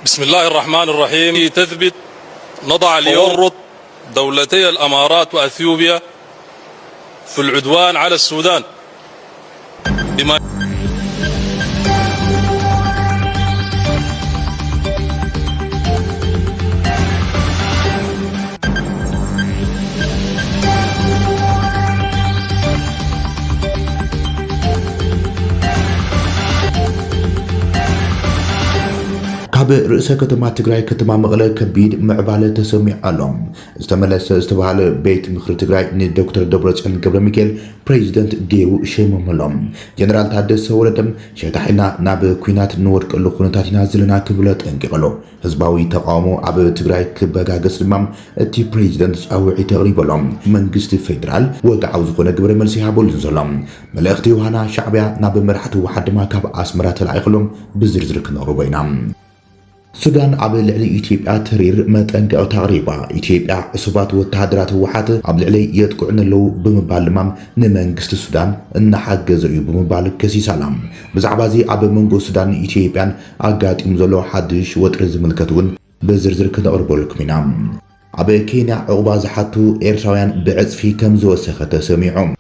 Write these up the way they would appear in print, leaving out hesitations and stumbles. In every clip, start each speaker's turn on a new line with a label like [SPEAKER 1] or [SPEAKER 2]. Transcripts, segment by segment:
[SPEAKER 1] بسم الله الرحمن الرحيم. تثبت نضع اليوم دولتي الأمارات وأثيوبيا في العدوان على السودان بما
[SPEAKER 2] كاب رئيس كتما تجري كتما مغلى كبيد معبالة تسمع علم استملس استبهال بيت مخر تجري ن دكتور دبرتسيون قبل ميكيل بريزيدنت جيرو شيمو ملوم جنرال تادس ولدم شتحنا ناب كوينات نورك لخونتات ينازلنا كبلت انقلو حزباوي تقامو اب تجري كبغاغس دمام اتي بريزيدنت اوعي تقريبا لهم منغست فيدرال وقعو زخونه قبر ملسي هابول زلام ملأختي وهنا شعبيا ناب مرحتو واحد ما كاب اسمرات العيخلهم بزرزر كنورو بينام سودان عبل علي إثيوبيا ترير متنقع تقريبا إثيوبيا عصبات وتهدرات وحات عبل علي يتقعن له بمبال مام نمنغست السودان إن حق زريو بمبال كسي سلام بزعبازي عبل منغو سودان إثيوبيا عقات إمزلو حدش وترز ملكتون بزرزر كده أربولك منام عبل كينيا عقباز حاتو إيرشاويان بعزفي كمزو سخة سميعهم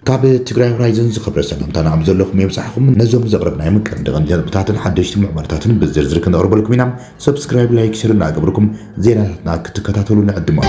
[SPEAKER 2] كاب تجري هورايزن زخبر سلام تانا عبزلوكم يمسحكم نزوم زغربنا يمكن دغن جنبتاتن حدشت معمرتاتن بزرزر كن أربلكم ينام سبسكرايب لايك شير نعجبكم زيناتنا كتكتاتلو نقدموا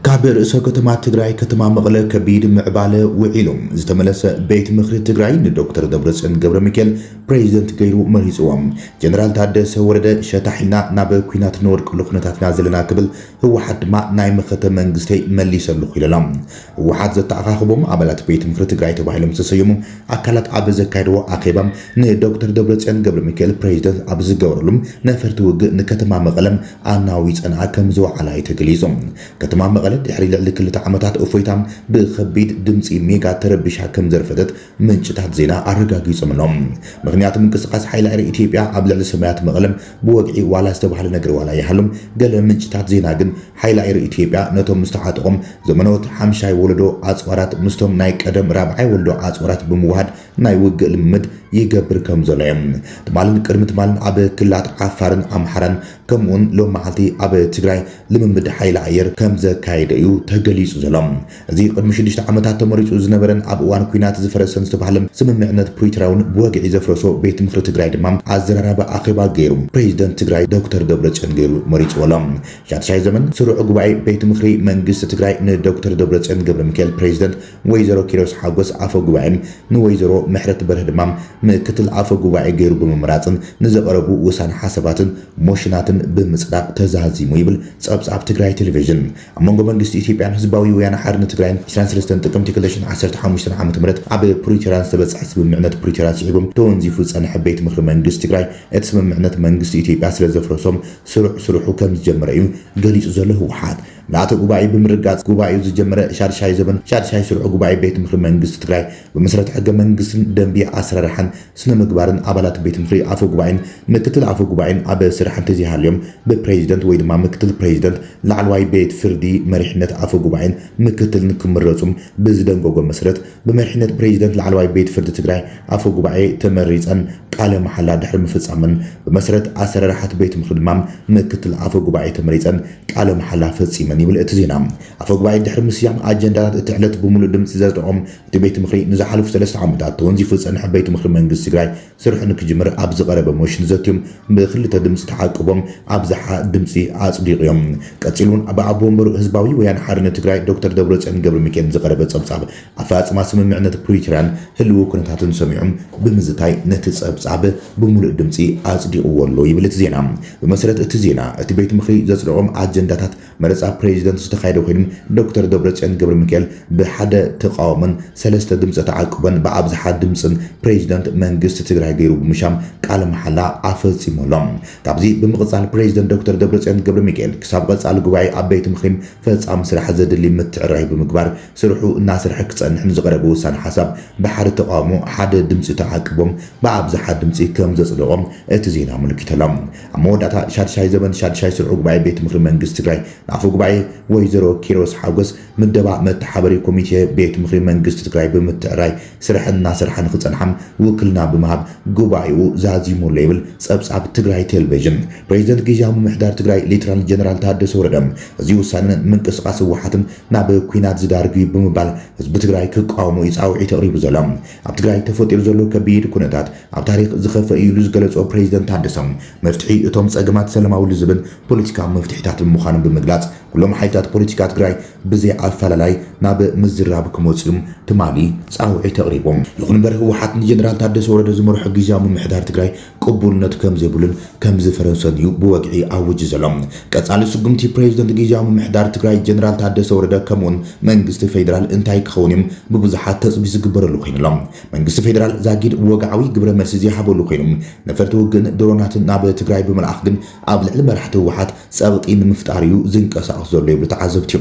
[SPEAKER 2] كاب رئيس كتما تجري كتما مغلى كبيد معبالة وعلوم استملس بيت مخر تجري الدكتور دبرتسيون قبل ميكيل بريزيدنت جيرو مريزوام جنرال تادس ورد شتحنا ناب كوينات نورك لخونتات نازلنا قبل هو حد ما ناي مخته منغستي مليس لخ يلام هو حد زتعاقبهم عبلات بيت مخر تجري تبايلم تسيمو اكلات اب زكايدو اخيبام ن دكتور دبرتسيون قبل ميكيل بريزيدنت اب زغورلم نفرت وق نكتما مغلم اناوي صنع كمزو على تجليزم كتما مغلم دحري لكل تعمتات أفويتام بخبيت دمسي ميجا تربش حكم زرفتت من شتات زينا أرجع يسملهم مغنيات من قصقاس حيل عري إثيوبيا قبل السماعات مغلم بوقعي ولا استبحل نجر ولا يحلم قال من شتات زينا جن حيل عري إثيوبيا نتهم مستحاتهم زمنوت حمشاي ولدو عصورات مستهم نايك أدم رابعي ولدو عصورات بموهد ناي وقع المد يجبر كم زلهم تمالن كرمت مالن عب كلات عفارن أمحرن كمون لو معلتي عب تجري لمن حيل عير كم زكايد يو تجليس زلام زي قد مشدش عمتات تمريج زنبرن اب وان كوينات زفرسن استبحلم سممعنت بريتراون بوقع زفرسو بيت مخر تجراي دمام عزرارا اخيبا غيرو بريزيدنت تجراي دكتور دبرتسيون غيرو مريج ولام شاتشاي زمن سرع غباي بيت مخري منغست تجراي ن دكتور دبرتسيون قبل ميكيل بريزيدنت ويزرو كيروس حاغوس عفو غبايم ن ويزرو محرت بره دمام مكتل عفو غباي غيرو بممراصن نزقربو وسان حساباتن موشناتن بمصداق تزازيمو يبل صبصاب تجراي تلفزيون امونغو منغست إثيوبيا حزباوي ويانا حارن تجراين 23 تقمت كلشن 15 عام تمرت عبي بريتوران سبص حسب معنات بريتوران سيبم تونزي فصن حبيت مخر منغست تجراي اتسم معنات منغست إثيوبيا سلازفرسوم سرح كم جمريم غليص زله وحاد لاته غباي بمرغات غباي زجمره شارشاي زبن شارشاي سرع غباي بيت مخر منغست تجراي بمسرت حق منغست دنبي اسررحن سنه مغبارن ابالات بيت مخري عفو غباين مكتل عفو غباين اب سرحن تزي حاليوم ببريزيدنت ويد ما مكتل بريزيدنت لعلواي بيت فردي مرحنت عفو غباين مكتل نكمرصم بزدنغوغو مسرت بمرحنت بريزيدنت لعلواي بيت فرد تجراي عفو غباي تمريصن قال محلا دحر مفصامن بمسرت اسررحت بيت مخدمام مكتل عفو غباي تمريصن قال محلا فصيمن يبل اتزينام عفو غباي دحر مسيام اجندات تعلت بمولو دمص زرطقم بيت مخري نزحلف 3 عامات تونزي فصن حبيت مخر منغست تجراي سرح نكجمر ابز قرب موشن زتيم بخلته دمص تحققهم ابزحا دمصي اصديقيم قتلون ابو مر حزباوي ويان حارن تجراي دكتور دبرتسيون قبل ميكيل زقرب صبصاب افاصما سممعنت بريتوران هلو كنتاتن سميعم بمزتاي نتصبصاب بمولو دمصي اصديق ولو يبلت زينا بمسرت اتزينا اتبيت مخري زصرقم اجنداتات مرصا بريزيدنت استخايدو خيم دكتور دبرتسيون قبل ميكيل بحدا تقاومن 3 دمص تعقبن بابزحا دمصن بريزيدنت منغست تجراي غيرو بمشام قال محلا افصيمولم تابزي بمقصال بريزيدنت دكتور دبرتسيون قبل ميكيل كساب قصال غباي ابيت مخيم فصام سرح زدلي متعراي بمغبار سرحو الناس رح كصنحن زقربو وسان حساب بحر تقامو حدا دمص تعقبهم بابزحا دمص كم زصدقم اتزينا ملكتلم اموداتا شادشاي زبن شادشاي سرعو غباي بيت مخر منغست تجراي عفو غباي ትግራይ ወይዘሮ ኪሮስ ሓጎስ ምደባ መተሓበሪ ኮሚቴ ቤት ምክሪ መንግስቲ ትግራይ ብምትዕራይ ስርሕና ስርሐን ክጸንሐም ውክልና ብምሃብ ጉባኤኡ ዛዚሙ ሌብል ጸብጻብ ትግራይ ቴሌቪዥን ፕሬዝደንት ጊዜያዊ ምምሕዳር ትግራይ ሌተናል ጀነራል ታደሰ ወረደም እዚ ውሳነ ምንቅስቃስ ህወሓትን ናብ ኩናት ዝዳርግ ብምባል ህዝቢ ትግራይ ክቃወሙ ይጻውዒ ተቕሪቡ ዘሎ ኣብ ትግራይ ተፈጢሩ ዘሎ ከቢድ ኩነታት ኣብ ታሪክ ዝኸፈ እዩ ዝገለጾ ፕሬዝደንት ታደሰ መፍትሒ እቶም ጸገማት ሰላማዊ ልዝብን ፖለቲካዊ መፍትሒታት ምዃኖም ብምግላጽ ኩሎም ሓይልታት ፖለቲካ ትግራይ ብዘይ ኣፈላላይ ናብ ምዝራብ ክመጽኦም ትማሊ ጻውዒ ተቕሪቦም ይኹን እምበር ህወሓት ንጀነራል ታደሰ ወረደ ዝመርሖ ጊዜያዊ ምምሕዳር ትግራይ ቅቡልነት ከም ዘይብሉን ከም ዝፈረንሰን እዩ ብወግዒ ኣውጅ ዘሎ ቀጻሊ ስጉምቲ ፕሬዝደንት ጊዜያዊ ምምሕዳር ትግራይ ጀነራል ታደሰ ወረደ ከምኡን መንግስቲ ፌደራል እንታይ ክኸውን እዮም ብብዙሓት ተጽቢት ዝግበረሉ ኮይኑሎም መንግስቲ ፌደራል ዛጊድ ወግዓዊ ግብረ መልሲ ዘይሃበሉ ኮይኖም ነፈርቲ ውግን ድሮናትን ናብ ትግራይ ብምልኣኽ ግን ኣብ ልዕሊ መራሕቲ ህወሓት ጸብጢ ንምፍጣር እዩ ዝንቀሳቐስ ዘሎ ይብሉ ተዓዘብቲ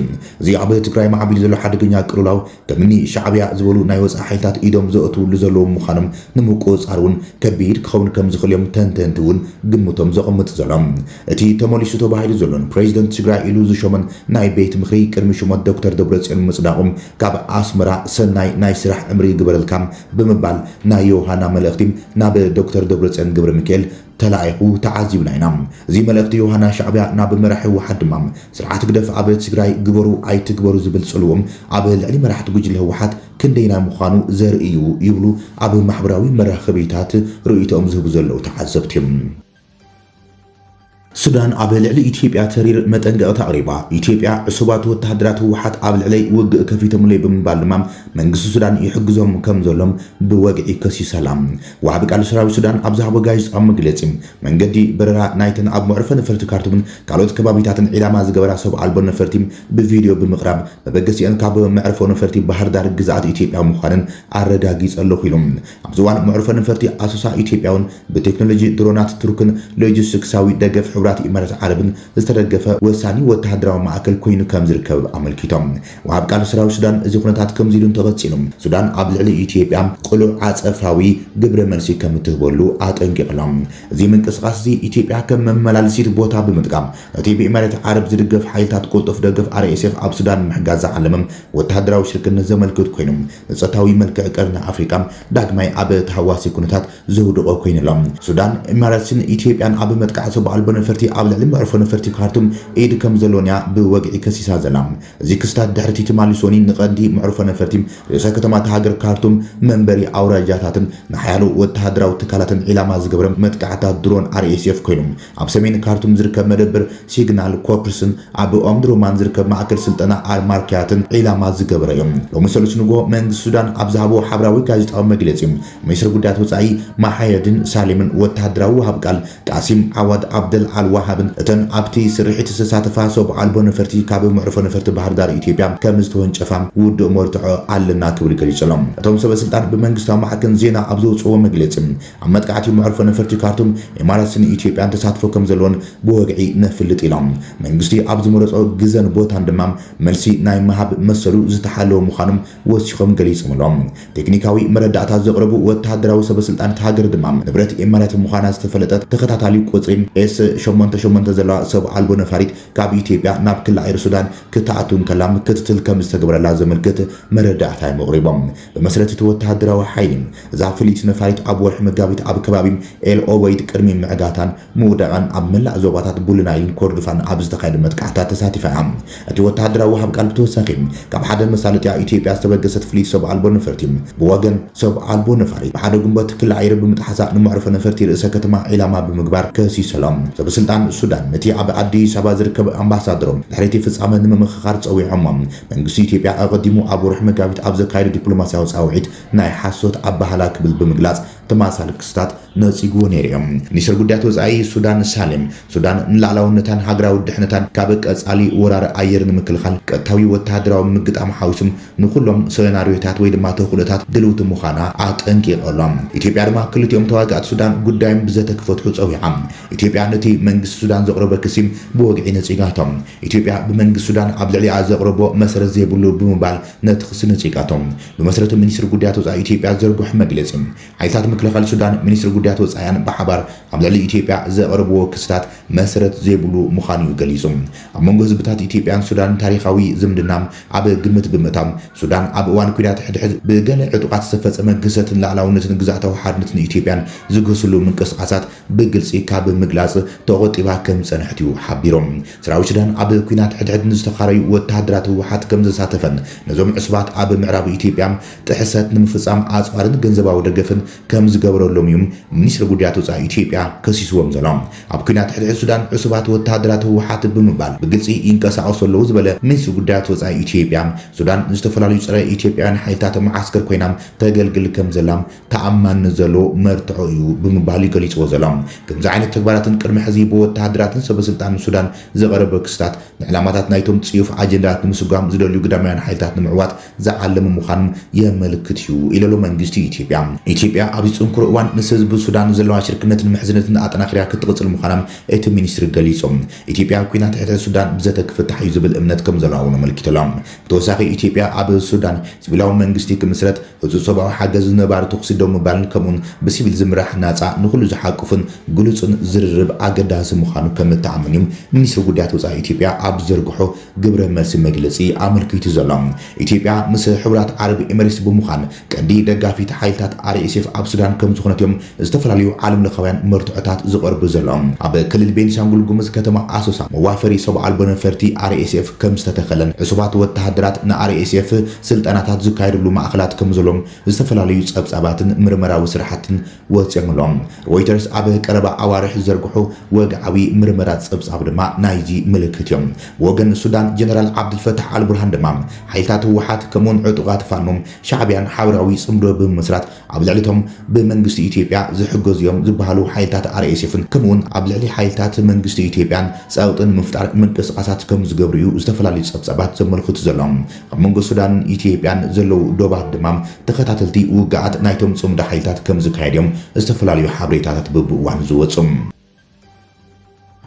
[SPEAKER 2] እዚ ኣብ ትግራይ ማዕቢል ዘሎ ሓደገኛ ቅልውላው ከምኒ ሻዕብያ ዝበሉ ናይ ወፃኢ ሓይልታት ኢዶም ዘእትውሉ ዘለዎም ምዃኖም ንምቁፅጻር እውን ከቢድ ክኸውን ከም ዝኽእል እዮም ተንተንቲ እውን ግምቶም ዘቐምጥ ዘሎም እቲ ተመሊሱ ተባሂሉ ዘሎን ፕሬዝደንት ትግራይ ኢሉ ዝሾመን ናይ ቤት ምክሪ ቅድሚ ሹመት ዶክተር ደብረጽዮን ምጽዳቖም ካብ ኣስመራ ሰናይ ናይ ስራሕ ዕምሪ ግበረልካም ብምባል ናይ ዮሃና መልእኽቲ ናብ ዶክተር ደብረጽዮን ገብረ ሚካኤል ተላኢኹ ተዓዚብና ኢና እዚ መልእኽቲ ዮሃና ሻዕብያ ናብ መራሒ ህወሓት ድማ ስርዓት ግደፍ ኣብ ትግራይ ግበሩ ኣይትግበሩ ዝብል ጽልዎም ኣብ ልዕሊ መራሕቲ ጉጅለ ህወሓት ክንደይና ምዃኑ ዘርእዩ ይብሉ ኣብ ማሕበራዊ መራኸቢታት ርእይቶኦም ዝህቡ ዘለዉ ተዓዘብቲ ሱዳን ኣብ ልዕሊ ኢትዮጵያ ተሪር መጠንቀቕታ ኣቕሪባ ኢትዮጵያ ዕሱባት ወተሃደራት ህወሓት ኣብ ልዕሊ ውግእ ከፊቶምሉ ብምባል ድማ መንግስቲ ሱዳን ይሕግዞም ከም ዘሎም ብወግዒ ከሲሰላ ወሃቢ ቃል ሰራዊት ሱዳን ኣብ ዝሃቦ ጋዜጣዊ መግለጺ መንገዲ በረራ ናይተን ኣብ መዕርፎ ነፈርቲ ካርቱምን ካልኦት ከባቢታትን ዒላማ ዝገበራ ሰብ ኣልቦ ነፈርቲ ብቪድዮ ብምቕራብ መበገሲአን ካብ መዕርፎ ነፈርቲ ባህር ዳር ግዛኣት ኢትዮጵያ ምዃንን ኣረጋጊጸ ኣለኹ ኢሎም ኣብ ዝዋን መዕርፎ ነፈርቲ ኣሶሳ ኢትዮጵያውን ብቴክኖሎጂ ድሮናት ቱርክን ሎጂስቲክሳዊ ደገፍ ሕብራት ኢማራት ዓረብን ዝተደገፈ ወሳኒ ወተሃደራዊ ማዕከል ኮይኑ ከም ዝርከብ ኣመልኪቶም ወሃብ ቃል ሰራዊት ሱዳን እዚ ኩነታት ከም ዚሉን ተቐጺሎም ሱዳን ኣብ ልዕሊ ኢትዮጵያ ቁሉዕ ዓጸፋዊ ግብረ መልሲ ከም እትህበሉ ኣጠንቂቖም እዚ ምንቅስቓስ እዚ ኢትዮጵያ ከም መመላለሲት ቦታ ብምጥቃም እቲ ብኢማራት ዓረብ ዝድገፍ ሓይልታት ቁልጡፍ ደገፍ RSF ኣብ ሱዳን ምሕጋዝ ዝዓለመ ወተሃደራዊ ሽርክነት ዘመልክት ኮይኖም ንጸታዊ መልክዕ ቀርኒ ኣፍሪቃ ዳግማይ ኣብ ተሃዋሲ ኩነታት ዝውድቆ ኮይኖም ሱዳን ኢማራትን ኢትዮጵያን ኣብ መጥቃዕ ሰብ ኣልቦ ነፈርቲ ኣብ ልዕሊ መዕርፎ ነፈርቲ ካርቱም ኢድ ከም ዘሎንያ ብወግዒ ከሲሳ ዘላ እዚ ክስታት ድሕርቲ ትማሊሶኒ ንቐንዲ መዕርፎ ነፈርቲ ርእሰ ከተማታት ሃገር ካርቱም መንበሪ ኣውራጃታትን ንሓያሉ ወተሃደራዊ ትካላትን ዒላማ ዝገበረ መጥቃዕታት ድሮን RSF ኮይኖም ኣብ ሰሜን ካርቱም ዝርከብ መደበር ሲግናል ኮርፕስን ኣብ ኦምድሮማን ዝርከብ ማዕከል ስልጠና ማርክያትን ዒላማ ዝገበረ እዮም ሎሚ ሰሉስ ንግሆ መንግስቲ ሱዳን ኣብ ዝሃቦ ሓበራዊ ጋዜጣዊ መግለጺ ሚኒስትር ጉዳያት ወጻኢ ማሓየድን ሳሊምን ወተሃደራዊ ወሃብ ቃል ቃሲም ዓዋድ አብደል አልዋሃብን እተን ኣብቲ ስርሒት ዝተሳተፋ ሰብ ኣልቦ ነፈርቲ ካብ መዕርፎ ነፈርቲ ባህር ዳር ኢትዮጵያ ከም ዝተወንጨፋ ውድእ መርትዖ ኣለና ክብል ገሊጾም እቶም ሰበስልጣን ብመንግስታዊ ማዕከን ዜና ኣብ ዘውፅዎ መግለጺ ኣብ መጥቃዕቲ መዕርፎ ነፈርቲ ካርቱም ኢማራትን ኢትዮጵያን ተሳትፎ ከም ዘለዎን ብወግዒ ነፍልጥ ኢሎም መንግስቲ ኣብ ዝመረጾ ግዘን ቦታን ድማ መልሲ ናይ መሃብ መሰሉ ዝተሓለወ ምዃኖም ወሲኾም ገሊጾምሎም ቴክኒካዊ መረዳእታ ዘቕረቡ ወተሃደራዊ ሰበስልጣናት ሃገር ድማ ንብረት ኢማራት ምዃና ዝተፈለጠት ተኸታታሊ ቁጽሪ S88 ዘለዋ ሰብ ኣልቦ ነፋሪት ካብ ኢትዮጵያ ናብ ክልል ሱዳን ክትኣቱን ከላም ክትትል ከም ዝተገበረላ ዘመልክት መረዳእታ መቕሪቦም በመሰረት ወተሃደራዊ ሓይሊ እዛ ፍሊት ነፋሪት ኣብ ወርሒ መጋቢት ኣብ ከባቢ ኤል ኦበይድ ቅድሚ ምዕጋታን ምውዳቕን ኣብ መላእ ዞባታት ቡልናይልን ኮርዶፋን ኣብ ዝተኻየደ መጥቃዕታት ተሳቲፋ እቲ ወተሃደራዊ ወሃብ ቃል ብተወሳኺ ካብ ሓደ መሳለጥያ ኢትዮጵያ ዝተበገሰት ፍሊት ሰብ ኣልቦ ነፈርቲ ብወገን ሰብ ኣልቦ ነፋሪት ብሓደ ጉንበት ክልል ብምጥሓሳ ንመዕርፎ ነፈርቲ ርእሰ ከተማ ዒላማ ብምግባር ከሲሰሎም ሰበስልጣን ሱዳን ነቲ ኣብ አዲስ አበባ ዝርከብ ኣምባሳደሮም ድሕሪቲ ፍጻመ ንምምኽኻር ፀዊዖም መንግስቲ ኢትዮጵያ ኣቀዲሙ ኣብ ወርሒ መጋቢት ኣብ ዘካየደ ዲፕሎማስያዊ ጻውዒት ናይ ሓሶት ኣባህላ ክብል ብምግላጽ ተማሳሊ ክስታት ነፂግዎ ነይሮም ሚኒስትር ጉዳያት ወጻኢ ሱዳን ሳሌም ሱዳን ንላዕላውነታን ሃገራዊ ድሕነታን ካብ ቀጻሊ ወራር ኣየር ንምክልኻል ቀጥታዊ ወተሃደራዊ ምግጣም ሓዊሱም ንኩሎም ሴናሪዮታት ወይ ድማ ተኽእሎታት ድልውቲ ምዃና ኣጠንቂቖሎም ኢትዮጵያ ድማ ክልቲኦም ተዋጋእቲ ሱዳን ጉዳዮም ብዘተክፈትሑ ፀዊዓ ኢትዮጵያ ነቲ መንግስቲ ሱዳን ዘቕረበ ክሲ ብወግዒ ነፂጋቶም ኢትዮጵያ ብመንግስቲ ሱዳን ኣብ ልዕሊኣ ዘቕረቦ መሰረት ዘይብሉ ብምባል ነቲ ክሲ ነፂጋቶም ብመሰረቱ ሚኒስትር ጉዳያት ወጻኢ ኢትዮጵያ ዘርግሑ መግለጺ ሓይልታት ምክልኻል ሱዳን ሚኒስትሪ ጉዳያት ወፃኢያን ብሓባር ኣብ ልዕሊ ኢትዮጵያ ዘቕርብዎ ክስታት መሰረት ዘይብሉ ምዃኑ ገሊጹ ኣብ መንጎ ህዝብታት ኢትዮጵያን ሱዳን ታሪኻዊ ዝምድና ኣብ ግምት ብምእታው ሱዳን ኣብ እዋን ኩናት ሕድሕድ ብገለ ዕጡቃት ዝተፈጸመ ግሰትን ላዕላውነትን ግዛእታዊ ሓድነትን ኢትዮጵያን ዝግህስሉ ምንቅስቃሳት ብግልፂ ካብ ምግላጽ ተቆጢባ ከም ጸንሐት እዩ ሓቢሮም ሰራዊት ሱዳን ኣብ ኩናት ሕድሕድ ንዝተኻረዩ ወተሃደራት ህወሓት ከም ዘሳተፈን ነዞም ዕስባት ኣብ ምዕራብ ኢትዮጵያ ጥሕሰት ንምፍጻም ኣጽዋርን ገንዘባዊ ደገፍን ከም ዝገብረሎም እዩ ሚኒስትሪ ጉዳያት ወፃኢ ኢትዮጵያ ከሲስዎም ዘሎም ኣብ ኩናት ሕድሕድ ሱዳን ዕስባት ወተሃደራት ህወሓት ብምባል ብግልፂ ይንቀሳቐሱ ኣለዉ ዝበለ ሚኒስትሪ ጉዳያት ወፃኢ ኢትዮጵያ ሱዳን ዝተፈላለዩ ፀረ ኢትዮጵያውያን ሓይልታት መዓስከር ኮይና ተገልግል ከም ዘላም ተኣማንነት ዘሎ መርትዖ እዩ ብምባል ይገሊጽዎ ዘሎም ከምዚ ዓይነት ተግባራትን ቅድሚ ሕዚ ብወተሃደራትን ሰበስልጣን ሱዳን ዘቐረበ ክስታት ንዕላማታት ናይቶም ጽዩፍ ኣጀንዳታት ንምስጓም ዝደልዩ ግዳማውያን ሓይልታት ንምዕዋት ዝዓለመ ምዃኑ የመልክት እዩ ኢለሎ መንግስቲ ኢትዮጵያ ኣብ ጽንኩር እዋን ምስ ህዝቢ ሱዳን ዘለዋ ሽርክነትን ምሕዝነትን ኣጠናኺራ ክትቕጽል ምዃና እቲ ሚኒስትሪ ገሊጾም ኢትዮጵያ ኩናት ሕድሕድ ሱዳን ብዘተ ክፍታሕ እዩ ዝብል እምነት ከም ዘለዋ ኣመልኪቶሎም ብተወሳኺ ኢትዮጵያ ኣብ ሱዳን ሲቪላዊ መንግስቲ ክምስረት ህፁፅ ሰብኣዊ ሓገዝ ዝነባር ተኽሲ ደው ምባልን ከምኡን ብሲቪል ዝምራሕ ናፃ ንኹሉ ዝሓቅፍን ግሉፅን ዝርርብ ኣገዳሲ ምዃኑ ከም እተኣመን እዩ ሚኒስትሪ ጉዳያት ወፃኢ ኢትዮጵያ ኣብ ዘርግሖ ግብረ መልሲ መግለፂ ኣመልኪቱ ዘሎ ኢትዮጵያ ምስ ሕቡራት ዓረብ ኤሚሬትስ ብምዃን ቀንዲ ደጋፊት ሓይልታት RSF ኣብ ሱዳን ከም ዝኾነት እዮም ዝተፈላለዩ ዓለም ለኻውያን መርትዖታት ዝቐርቡ ዘለዎም ኣብ ክልል ቤንሻንጉል ጉሙዝ ከተማ ኣሶሳ መዋፈሪ ሰብ ኣልቦ ነፈርቲ RSF ከም ዝተተኸለን ዕሱባት ወተሃደራት ንRSF ስልጠናታት ዝካየድሉ ማእከላት ከም ዘሎም ዝተፈላለዩ ጸብጻባትን ምርመራዊ ስራሕትን ወፂኦምሎም ሮይተርስ ኣብ ቀረባ ኣዋርሕ ዘርግሑ ወግዓዊ ምርመራ ጸብጻብ ድማ ናይዚ ምልክት እዮም ወገን ሱዳን ጀነራል ዓብድልፈታሕ አልቡርሃን ድማ ሓይልታት ህወሓት ከምኡን ዕጡቃት ፋኖም ሻዕብያን ሓበራዊ ጽምዶ ብምስራት ኣብ ልዕሊቶም ብመንግስቲ ኢትዮጵያ ዝሕገዝዮም ዝበሃሉ ሓይልታት RSFን ከምኡን ኣብ ልዕሊ ሓይልታት መንግስቲ ኢትዮጵያን ጸውጥን ምፍጣር ምንቅስቃሳት ከም ዝገብሩ እዩ ዝተፈላለዩ ጸብጻባት ዘመልክቱ ዘሎም ኣብ መንጎ ሱዳን ኢትዮጵያን ዘለው ዶባት ድማ ተኸታተልቲ ውግኣት ናይቶም ጽምዶ ሓይልታት ከም ዝካየድዮም ዝተፈላለዩ ሓበሬታታት በብእዋን ዝወጹ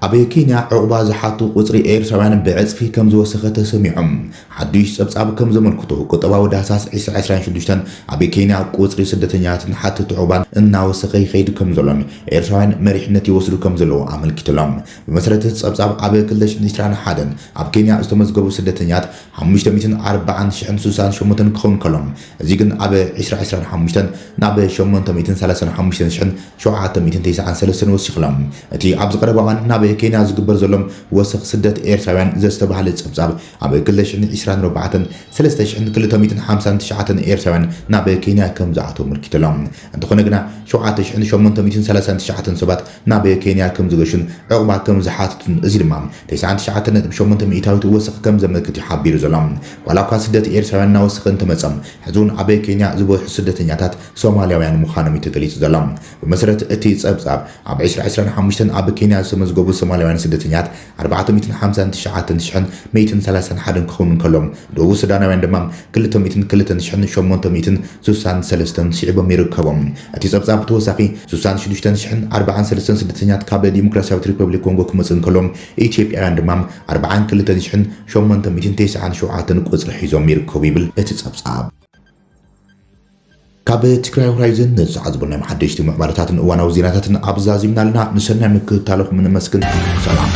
[SPEAKER 2] ኣብ ኬንያ ዕቁባ ዝሓቱ ቁጽሪ ኤርትራውያን ብዕጽፊ ከም ዝወሰኸ ተሰሚዖም ሓዱሽ ጸብጻብ ከም ዘመልክቶ ቁጠባዊ ዳህሳስ 2026 ኣብ ኬንያ ቁጽሪ ስደተኛትን ሓትት ዕቁባን እናወሰኸ ይኸይድ ከም ዘሎን ኤርትራውያን መሪሕነት ይወስዱ ከም ዘለዎ ኣመልኪቶሎም ብመሰረት ጸብጻብ ኣብ 2021 ኣብ ኬንያ ዝተመዝገቡ ስደተኛት 540,068 ክኸውን ከሎም እዚ ግን ኣብ 2025 ናብ 835,793 ወሲኽሎም እቲ ኣብ ዝቐረበ እዋን ናብ ኬንያ ዝግበር ዘሎም ወሰኽ ስደት ኤርትራውያን ዘስተባሃለ ጸብጻብ ኣብ 2024 3259 ኤርትራውያን ናብ ኬንያ ከም ዝኣተው ምልክቶሎም እንተኾነ ግና 7839 ሰባት ናብ ኬንያ ከም ዝገሹን ዕቁባ ከም ዝሓትቱን እዚ ድማ 99.8% ወሰኽ ከም ዘመልክት ይሓቢሩ ዘሎም ዋላ እኳ ስደት ኤርትራውያን እናወሰኸ እንትመጸም ሕዙን ኣብ ኬንያ ዝበዝሑ ስደተኛታት ሶማልያውያን ምዃኖም ተገሊጹ ዘሎም ብመሰረት እቲ ጸብጻብ ኣብ 2025 ኣብ ኬንያ ዝተመዝገቡ ሶማልያውያን ስደተኛት 459,131 ክኾኑ ከሎም ደቡብ ሱዳናውያን ድማ 202,863 ሲዒቦም ይርከቦም እቲ ጸብጻብ ተወሳኺ 66,043 ስደተኛት ካብ ዲሞክራሲያዊት ሪፐብሊክ ኮንጎ ክመጽእ ከሎም ኢትዮጵያውያን ድማ 42,897 ቁጽሪ ሒዞም ይርከቡ ይብል እቲ ጸብጻብ ካብ ትግራይ ሆራይዘን ንዝዓዝቡና ሓደሽቲ ምዕባለታትን እዋናዊ ዜናታትን ኣብዛዚምናልና ንሰናይ ምክትታለኹም ንመስግን ሰላም